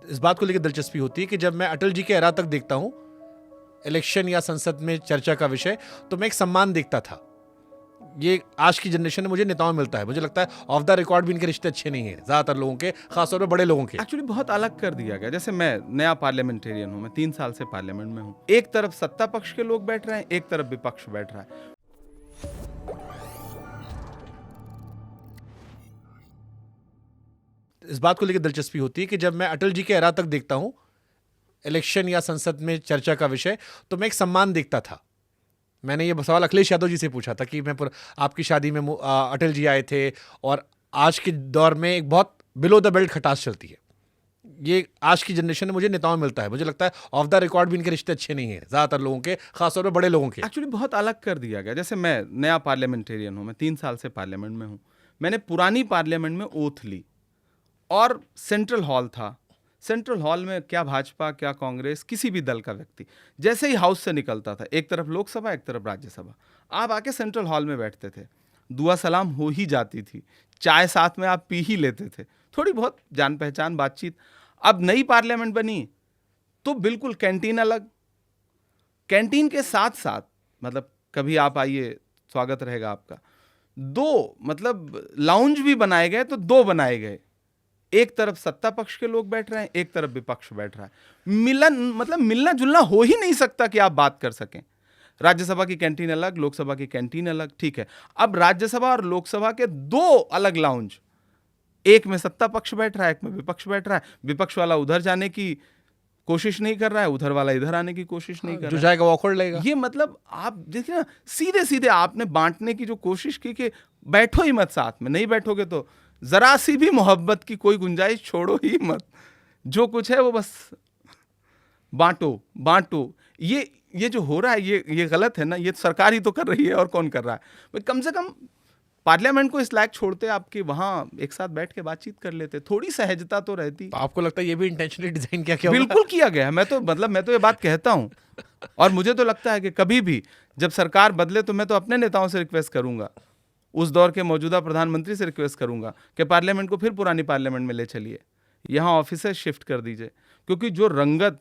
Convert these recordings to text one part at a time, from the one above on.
इस बात को लेकर दिलचस्पी होती है कि जब मैं अटल जी के एरा तक देखता हूं इलेक्शन या संसद में चर्चा का विषय, तो मैं एक सम्मान देखता था। ये आज की जनरेशन में मुझे नेताओं में मिलता है। मुझे लगता है ऑफ द रिकॉर्ड भी इनके रिश्ते अच्छे नहीं है ज्यादातर लोगों के, खासतौर पर बड़े लोगों के। एक्चुअली बहुत अलग कर दिया गया। जैसे मैं नया पार्लियामेंटेरियन हूँ, मैं 3 साल से पार्लियामेंट में हूँ। एक तरफ सत्ता पक्ष के लोग बैठ रहे हैं, एक तरफ विपक्ष बैठ रहा है। इस बात को लेकर दिलचस्पी होती है कि जब मैं अटल जी के एरा तक देखता हूं इलेक्शन या संसद में चर्चा का विषय, तो मैं एक सम्मान देखता था। मैंने ये सवाल अखिलेश यादव जी से पूछा था कि आपकी शादी में अटल जी आए थे, और आज के दौर में एक बहुत बिलो द बेल्ट खटास चलती है। ये आज की जनरेशन में मुझे नेताओं में मिलता है। मुझे लगता है ऑफ द रिकॉर्ड भी इनके रिश्ते अच्छे नहीं है ज्यादातर लोगों के, खासतौर पर बड़े लोगों के। एक्चुअली बहुत अलग कर दिया गया। जैसे मैं नया पार्लियामेंटेरियन हूँ, मैं 3 साल से पार्लियामेंट में हूँ। मैंने पुरानी पार्लियामेंट में ओथ ली और सेंट्रल हॉल था। सेंट्रल हॉल में क्या भाजपा क्या कांग्रेस किसी भी दल का व्यक्ति जैसे ही हाउस से निकलता था, एक तरफ लोकसभा एक तरफ राज्यसभा, आप आके सेंट्रल हॉल में बैठते थे, दुआ सलाम हो ही जाती थी, चाय साथ में आप पी ही लेते थे, थोड़ी बहुत जान पहचान बातचीत। अब नई पार्लियामेंट बनी तो बिल्कुल कैंटीन अलग, कैंटीन के साथ साथ मतलब कभी आप आइए स्वागत रहेगा आपका, 2 मतलब लाउंज भी बनाए गए, तो 2 बनाए गए। एक तरफ सत्ता पक्ष के लोग बैठ रहे हैं, एक तरफ विपक्ष बैठ रहा है। मिलन मतलब मिलना जुलना हो ही नहीं सकता कि आप बात कर सकें। राज्यसभा की कैंटीन अलग, लोकसभा की कैंटीन अलग, ठीक है। अब राज्यसभा और लोकसभा के 2 अलग लाउंज, एक में सत्ता पक्ष बैठ रहा है, एक में विपक्ष बैठ रहा है। विपक्ष वाला उधर जाने की कोशिश नहीं कर रहा है, उधर वाला इधर आने की कोशिश नहीं कर रहा है। जो जाएगा वो अखोड़ लेगा। ये मतलब आप देखिए ना, सीधे सीधे आपने बांटने की जो कोशिश की कि बैठो ही मत साथ में, नहीं बैठोगे तो जरा सी भी मोहब्बत की कोई गुंजाइश छोड़ो ही मत, जो कुछ है वो बस बांटो बांटो। ये जो हो रहा है ये गलत है ना। ये सरकार ही तो कर रही है, और कौन कर रहा है। भाई कम से कम पार्लियामेंट को इस लायक छोड़ते आपके वहां एक साथ बैठ के बातचीत कर लेते, थोड़ी सहजता तो रहती। तो आपको लगता है ये भी इंटेंशनली डिजाइन किया बिल्कुल किया गया है। मैं तो ये बात कहता हूं, और मुझे तो लगता है कि कभी भी जब सरकार बदले तो मैं तो अपने नेताओं से रिक्वेस्ट करूंगा, उस दौर के मौजूदा प्रधानमंत्री से रिक्वेस्ट करूंगा कि पार्लियामेंट को फिर पुरानी पार्लियामेंट में ले चलिए, यहाँ ऑफिसेस शिफ्ट कर दीजिए। क्योंकि जो रंगत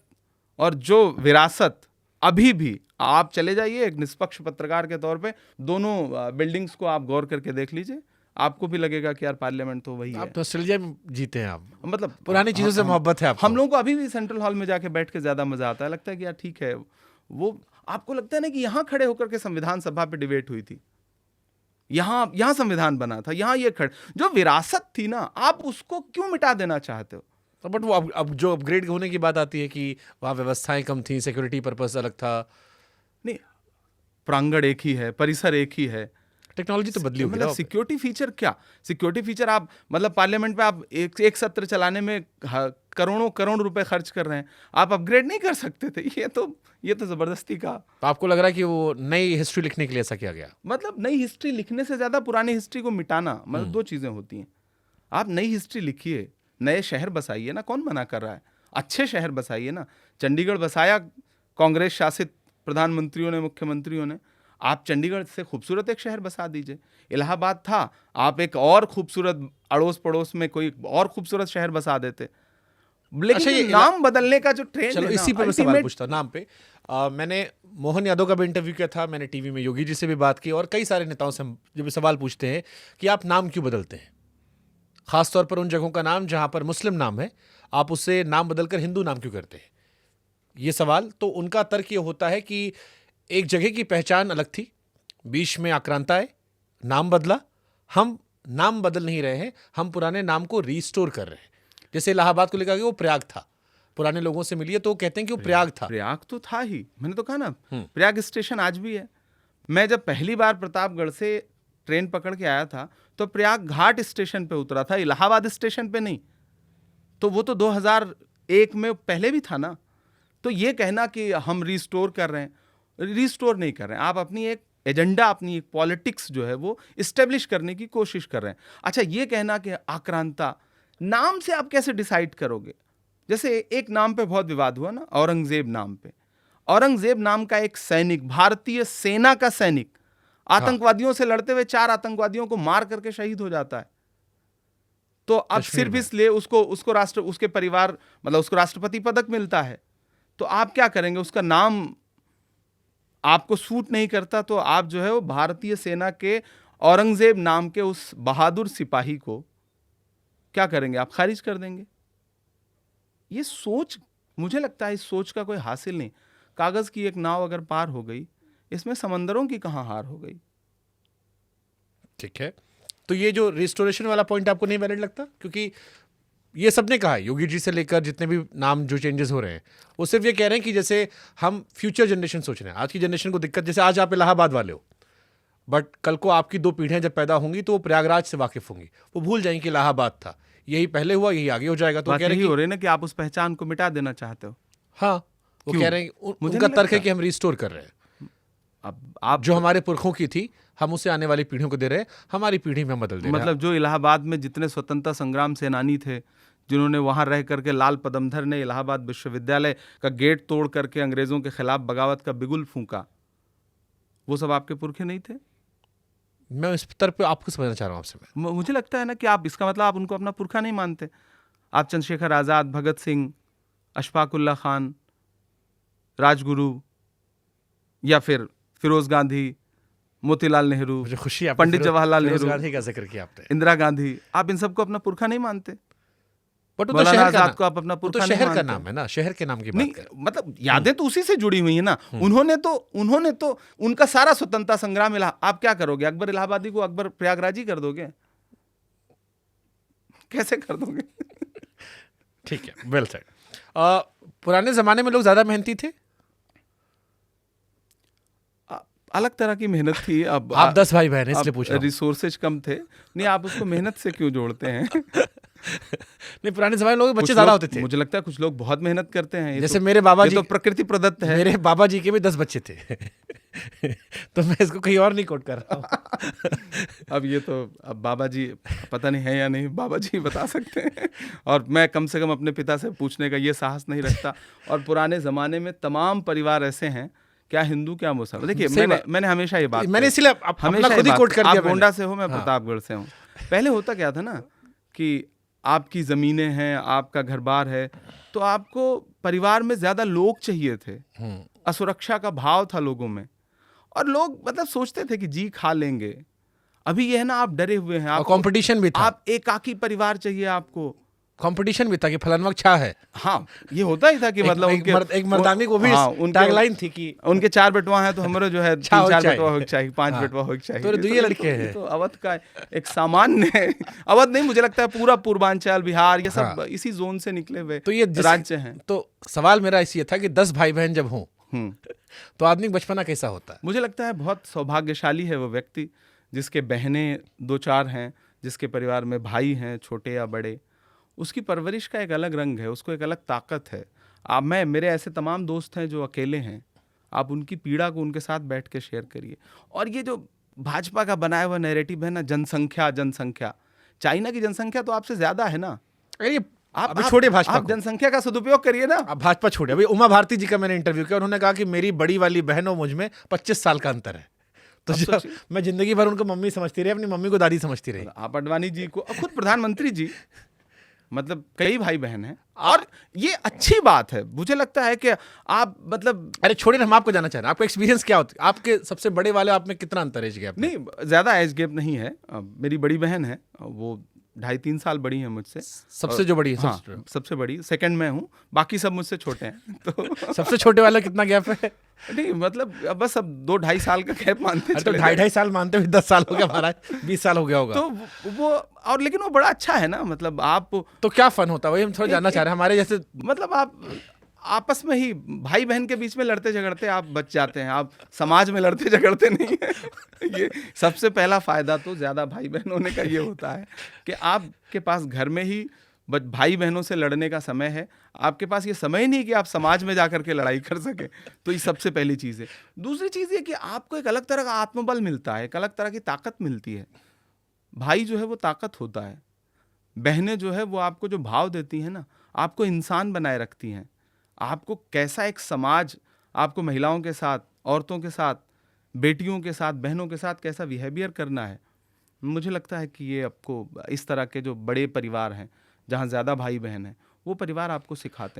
और जो विरासत अभी भी, आप चले जाइए एक निष्पक्ष पत्रकार के तौर पे, दोनों बिल्डिंग्स को आप गौर करके देख लीजिए, आपको भी लगेगा कि यार पार्लियामेंट तो वही है। आप तो ऑस्ट्रेलिया में जीते हैं, आप मतलब पुरानी चीजों से मोहब्बत है आपको। हम लोगों को अभी भी सेंट्रल हॉल में जाके बैठ के ज्यादा मजा आता है, लगता है कि यार ठीक है। वो आपको लगता है ना कि यहाँ खड़े होकर के संविधान सभा पे डिबेट हुई थी, यहाँ संविधान बना था, यहाँ ये खड़े, जो विरासत थी ना, आप उसको क्यों मिटा देना चाहते हो। तो बट वो अब जो अपग्रेड होने की बात आती है कि वहाँ व्यवस्थाएं कम थी, सिक्योरिटी पर्पस अलग था। नहीं, प्रांगण एक ही है, परिसर एक ही है, टेक्नोलॉजी तो बदली होगी। मतलब सिक्योरिटी फीचर क्या, सिक्योरिटी फीचर आप मतलब पार्लियामेंट पे आप एक सत्र चलाने में करोड़ रुपए खर्च कर रहे हैं, आप अपग्रेड नहीं कर सकते थे। ये तो जबरदस्ती का। तो आपको लग रहा है कि वो नई हिस्ट्री लिखने के लिए ऐसा किया गया। मतलब नई हिस्ट्री लिखने से ज्यादा पुरानी हिस्ट्री को मिटाना, मतलब 2 चीजें होती हैं। आप नई हिस्ट्री लिखिए, नए शहर बसाइए ना, कौन मना कर रहा है, अच्छे शहर बसाइए ना। चंडीगढ़ बसाया कांग्रेस शासित प्रधानमंत्रियों ने, मुख्यमंत्रियों ने, आप चंडीगढ़ से खूबसूरत एक शहर बसा दीजिए। इलाहाबाद था, आप एक और खूबसूरत अड़ोस पड़ोस में कोई और खूबसूरत शहर बसा देते। लेकिन अच्छा, ये नाम बदलने का जो ट्रेंड है, इसी पे मैं सवाल पूछता हूं, नाम पे। मैंने मोहन यादव का भी इंटरव्यू किया था, मैंने टीवी में योगी जी से भी बात की, और कई सारे नेताओं से जब सवाल पूछते हैं कि आप नाम क्यों बदलते हैं, खासतौर पर उन जगहों का नाम जहां पर मुस्लिम नाम है, आप उससे नाम बदलकर हिंदू नाम क्यों करते हैं, ये सवाल। तो उनका तर्क ये होता है कि एक जगह की पहचान अलग थी, बीच में आक्रांता है, नाम बदला, हम नाम बदल नहीं रहे हैं, हम पुराने नाम को रिस्टोर कर रहे हैं। जैसे इलाहाबाद को लेकर वो प्रयाग था, पुराने लोगों से मिलिए तो कहते हैं कि वो प्रयाग था। प्रयाग तो था ही, मैंने तो कहा ना, प्रयाग स्टेशन आज भी है। मैं जब पहली बार प्रतापगढ़ से ट्रेन पकड़ के आया था तो प्रयाग घाट स्टेशन पे उतरा था, इलाहाबाद स्टेशन पे नहीं। तो वो तो 2001 में पहले भी था ना। तो ये कहना कि हम रिस्टोर कर रहे हैं, रिस्टोर नहीं कर रहे हैं, आप अपनी एक एजेंडा, अपनी एक पॉलिटिक्स जो है वो इस्टेब्लिश करने की कोशिश कर रहे हैं। अच्छा, ये कहना कि आक्रांता, नाम से आप कैसे डिसाइड करोगे। जैसे एक नाम पे बहुत विवाद हुआ ना, औरंगजेब नाम पे। औरंगजेब नाम का एक सैनिक, भारतीय सेना का सैनिक, आतंकवादियों से लड़ते हुए 4 आतंकवादियों को मार करके शहीद हो जाता है। तो अब कश्मीर सिर्फ में। इसलिए उसके परिवार मतलब उसको राष्ट्रपति पदक मिलता है, तो आप क्या करेंगे? उसका नाम आपको सूट नहीं करता, तो आप जो है वो भारतीय सेना के औरंगजेब नाम के उस बहादुर सिपाही को क्या करेंगे? आप खारिज कर देंगे। ये सोच, मुझे लगता है इस सोच का कोई हासिल नहीं। कागज की एक नाव अगर पार हो गई, इसमें समंदरों की कहां हार हो गई? ठीक है, तो ये जो रिस्टोरेशन वाला पॉइंट आपको नहीं वैलिड लगता? क्योंकि ये सबने कहा है, योगी जी से लेकर जितने भी नाम जो चेंजेस हो रहे हैं, वो सिर्फ ये कह रहे हैं कि जैसे हम फ्यूचर जनरेशन सोच रहे हैं। आज की जनरेशन को दिक्कत, जैसे आज आप इलाहाबाद वाले हो, बट कल को आपकी 2 पीढ़ियां जब पैदा होंगी तो वो प्रयागराज से वाकिफ होंगी, वो भूल जाएंगे कि इलाहाबाद था, यही पहले हुआ, यही आगे हो जाएगा। तो वो बात कह रहे यही हैं हो कि रही है ना कि आप उस पहचान को मिटा देना चाहते हो। हाँ, वो क्यों? कह रहे हैं मुझे उनका नहीं तर्क है लगता। कि हम रिस्टोर कर रहे हैं, अब आप जो हमारे पुरखों की थी हम उसे आने वाली पीढ़ियों को दे रहे हैं, हमारी पीढ़ी में हम बदल दे रहे हैं। मतलब जो इलाहाबाद में जितने स्वतंत्रता संग्राम सेनानी थे, जिन्होंने वहां रह करके, लाल पदमधर ने इलाहाबाद विश्वविद्यालय का गेट तोड़ करके अंग्रेजों के खिलाफ बगावत का बिगुल फूंका, वो सब आपके पुरखे नहीं थे? मैं इस तरफ पे आपको समझना चाह रहा हूँ आपसे। मैं मुझे लगता है ना कि आप, इसका मतलब आप उनको अपना पुरखा नहीं मानते। आप चंद्रशेखर आजाद, भगत सिंह, अशफाक उल्ला खान, राजगुरु, या फिर फिरोज गांधी, मोतीलाल नेहरू, मुझे खुशी है पंडित जवाहरलाल फिरोज नेहरू, गांधी का जिक्र किया आपने, इंदिरा गांधी, आप इन सबको अपना पुरखा नहीं मानते। बट वो तो मौलाना शहर का आजाद को आप अपना वो तो पुरखा नहीं शहर का मानते। नाम है ना, शहर के नाम की बात नहीं, कर। मतलब यादें तो उसी से जुड़ी हुई है ना। उन्होंने तो उनका सारा स्वतंत्रता संग्राम आप क्या करोगे? अकबर इलाहाबादी को अकबर प्रयागराजी कर दोगे? कैसे कर दोगे? ठीक है, वेल सेड। पुराने जमाने में लोग ज्यादा मेहनती थे? अलग तरह की मेहनत थी। अब आप 10 भाई बहन हैं इसलिए पूछ रहा हूं। रिसोर्सेज कम थे। नहीं, आप उसको मेहनत से क्यों जोड़ते हैं? नहीं, पुराने जमाने में लोग बच्चे कुछ ज्यादा लोग, होते थे। मुझे लगता है कुछ लोग बहुत मेहनत करते हैं। जैसे मेरे बाबा ये जी, तो प्रकृति प्रदत्त है। मेरे बाबा जी के भी 10 बच्चे थे। तो मैं इसको कहीं और नहीं कोट कर रहा हूँ। अब ये तो, अब बाबा जी पता नहीं है या नहीं, बाबा जी बता सकते हैं। और मैं कम से कम अपने पिता से पूछने का ये साहस नहीं रखता। और पुराने ज़माने में तमाम परिवार ऐसे हैं, क्या हिंदू क्या मुसलमान। देखिए, मैंने हमेशा ये बात, मैंने इसलिए हमेशा खुद ही कोट कर दिया। आप गोंडा से हो, मैं प्रतापगढ़ से हूँ। पहले होता क्या था ना कि आपकी ज़मीनें हैं, आपका घर बार है, तो आपको परिवार में ज़्यादा लोग चाहिए थे। असुरक्षा का भाव था लोगों में, और लोग मतलब सोचते थे कि जी खा लेंगे। अभी ये है ना, आप डरे हुए हैं, कंपटीशन भी था। आप एकाकी परिवार चाहिए आपको। कंपटीशन भी था कि फलानवा छा है। हाँ, ये होता ही था कि मतलब एक मर्दानी को भी टैगलाइन थी कि उनके 4 बेटवा हैं तो हमारे जो है 3-4 बेटवा हो चाहिए, 5 बेटवा हो चाहिए। तो 2 लड़के हैं। तो अवध का एक सामान्य अवध नहीं, मुझे लगता है पूरा पूर्वांचल, बिहार, ये सब इसी जोन से निकले हुए तो ये राज्य हैं। तो सवाल मेरा इसी था कि 10 भाई बहन जब हों तो आदमी बचपना कैसा होता है? मुझे लगता है बहुत सौभाग्यशाली है वो व्यक्ति जिसके बहनें 2-4 हैं, जिसके परिवार में भाई हैं, छोटे या बड़े। उसकी परवरिश का एक अलग रंग है, उसको एक अलग ताकत है। मेरे ऐसे तमाम दोस्त हैं जो अकेले हैं, आप उनकी पीड़ा को उनके साथ बैठ के शेयर करिए। और ये जो भाजपा का बनाया हुआ नैरेटिव है ना, जनसंख्या, चाइना की जनसंख्या तो आपसे ज्यादा है ना। अरे आप छोड़िए भाजपा आप जनसंख्या का सदुपयोग करिए ना। आप भाजपा छोड़िए। अभी उमा भारती जी का मैंने इंटरव्यू किया, उन्होंने कहा कि मेरी बड़ी वाली बहन और मुझ में 25 साल का अंतर है। तो मैं जिंदगी भर उनको मम्मी समझती रही, अपनी मम्मी को दादी समझती रही। आप अडवाणी जी को, खुद प्रधानमंत्री जी, मतलब कई भाई बहन हैं, और ये अच्छी बात है। मुझे लगता है कि आप मतलब, अरे छोड़िए, हम आपको जानना चाह रहे हैं, आपका एक्सपीरियंस क्या होता है? आपके सबसे बड़े वाले आप में कितना अंतर एज गैप? नहीं, ज्यादा एज गैप नहीं है। मेरी बड़ी बहन है, वो 2.5-3 साल बड़ी है मुझसे। सबसे जो बड़ी है? हाँ, सबसे बड़ी, सेकंड में हूँ, बाकी सब मुझसे छोटे हैं। तो सबसे छोटे वाला कितना गैप है? नहीं, मतलब बस अब 2-2.5 साल का गैप मानते हैं। तो 2.5 साल मानते हुए 10 साल हो गया हमारा, 20 साल हो गया होगा। तो वो, और लेकिन वो बड़ा अच्छा है ना, मतलब आप, तो क्या फन होता है वही हम थोड़ा जानना चाह रहे हैं। हमारे जैसे मतलब आप आपस में ही भाई बहन के बीच में लड़ते झगड़ते आप बच जाते हैं, आप समाज में लड़ते झगड़ते नहीं हैं। ये सबसे पहला फायदा तो ज्यादा भाई बहन होने का ये होता है कि आपके पास घर में ही भाई बहनों से लड़ने का समय है। आपके पास ये समय नहीं कि आप समाज में जाकर के लड़ाई कर सके। तो ये सबसे पहली चीज़ है। दूसरी चीज़ ये कि आपको एक अलग तरह का आत्मबल मिलता है, एक अलग तरह की ताकत मिलती है। भाई जो है वो ताकत होता है, बहनें जो है वो आपको जो भाव देती हैं ना, आपको इंसान बनाए रखती हैं। आपको कैसा एक समाज, आपको महिलाओं के साथ, औरतों के साथ, बेटियों के साथ, बहनों के साथ कैसा बिहेवियर करना है, मुझे लगता है कि ये आपको इस तरह के जो बड़े परिवार हैं, जहाँ ज़्यादा भाई बहन हैं, वो परिवार आपको सिखाते हैं।